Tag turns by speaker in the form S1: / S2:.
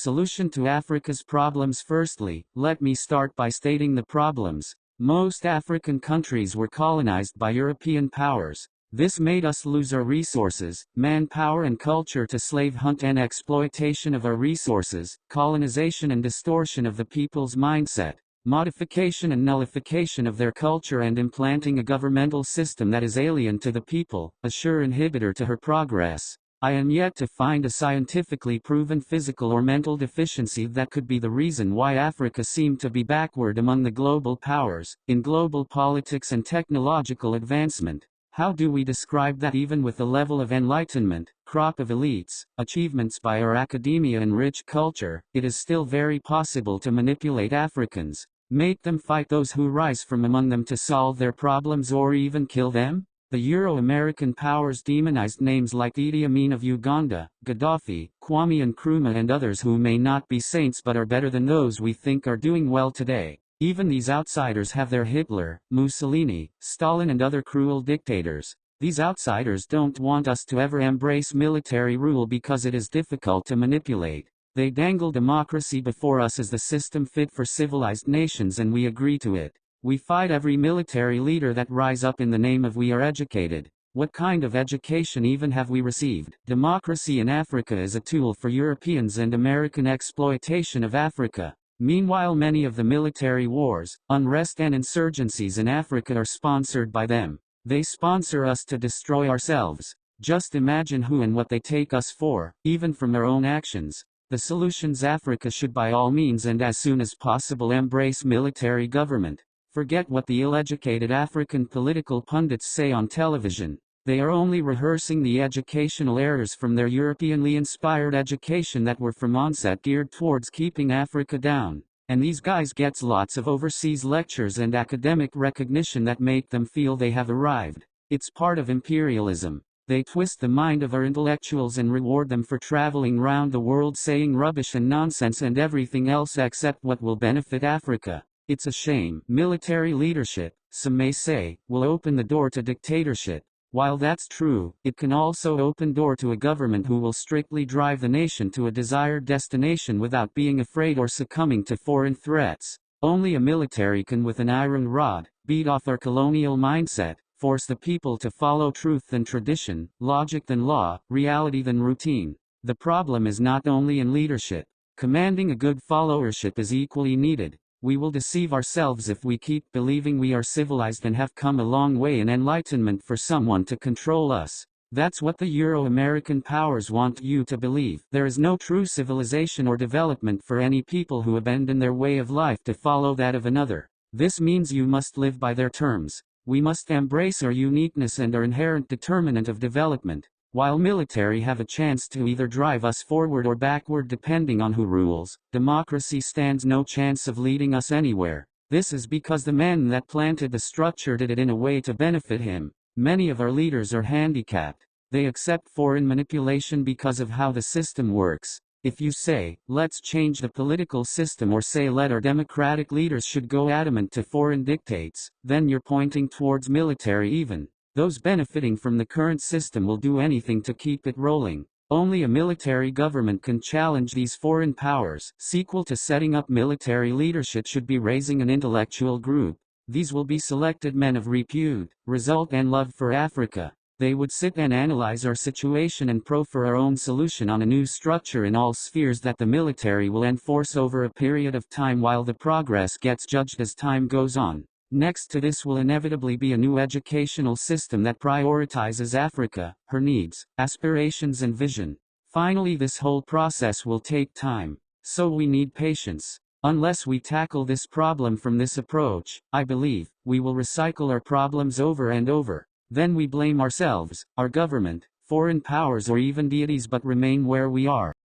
S1: Solution to Africa's problems. Firstly, let me start by stating the problems. Most African countries were colonized by European powers. This made us lose our resources, manpower and culture to slave hunt and exploitation of our resources, colonization and distortion of the people's mindset, modification and nullification of their culture and implanting a governmental system that is alien to the people, a sure inhibitor to her progress. I am yet to find a scientifically proven physical or mental deficiency that could be the reason why Africa seemed to be backward among the global powers, in global politics and technological advancement. How do we describe that? Even with the level of enlightenment, crop of elites, achievements by our academia and rich culture, it is still very possible to manipulate Africans, make them fight those who rise from among them to solve their problems or even kill them? The Euro-American powers demonized names like Idi Amin of Uganda, Gaddafi, Kwame Nkrumah and others who may not be saints but are better than those we think are doing well today. Even these outsiders have their Hitler, Mussolini, Stalin and other cruel dictators. These outsiders don't want us to ever embrace military rule because it is difficult to manipulate. They dangle democracy before us as the system fit for civilized nations and we agree to it. We fight every military leader that rise up in the name of we are educated. What kind of education even have we received? Democracy in Africa is a tool for Europeans and American exploitation of Africa. Meanwhile, many of the military wars, unrest and insurgencies in Africa are sponsored by them. They sponsor us to destroy ourselves. Just imagine who and what they take us for, even from their own actions. The solutions: Africa should by all means and as soon as possible embrace military government. Forget what the ill-educated African political pundits say on television. They are only rehearsing the educational errors from their Europeanly inspired education that were from onset geared towards keeping Africa down. And these guys gets lots of overseas lectures and academic recognition that make them feel they have arrived. It's part of imperialism. They twist the mind of our intellectuals and reward them for traveling round the world saying rubbish and nonsense and everything else except what will benefit Africa. It's a shame. Military leadership, some may say, will open the door to dictatorship. While that's true, it can also open door to a government who will strictly drive the nation to a desired destination without being afraid or succumbing to foreign threats. Only a military can with an iron rod, beat off our colonial mindset, force the people to follow truth than tradition, logic than law, reality than routine. The problem is not only in leadership. Commanding a good followership is equally needed. We will deceive ourselves if we keep believing we are civilized and have come a long way in enlightenment for someone to control us. That's what the Euro-American powers want you to believe. There is no true civilization or development for any people who abandon their way of life to follow that of another. This means you must live by their terms. We must embrace our uniqueness and our inherent determinant of development. While military have a chance to either drive us forward or backward depending on who rules, democracy stands no chance of leading us anywhere. This is because the man that planted the structure did it in a way to benefit him. Many of our leaders are handicapped. They accept foreign manipulation because of how the system works. If you say, let's change the political system or say let our democratic leaders should go adamant to foreign dictates, then you're pointing towards military even. Those benefiting from the current system will do anything to keep it rolling. Only a military government can challenge these foreign powers. Sequel to setting up military leadership should be raising an intellectual group. These will be selected men of repute, result and love for Africa. They would sit and analyze our situation and proffer our own solution on a new structure in all spheres that the military will enforce over a period of time while the progress gets judged as time goes on. Next to this will inevitably be a new educational system that prioritizes Africa, her needs, aspirations and vision. Finally, this whole process will take time. So we need patience. Unless we tackle this problem from this approach, I believe, we will recycle our problems over and over. Then we blame ourselves, our government, foreign powers or even deities but remain where we are.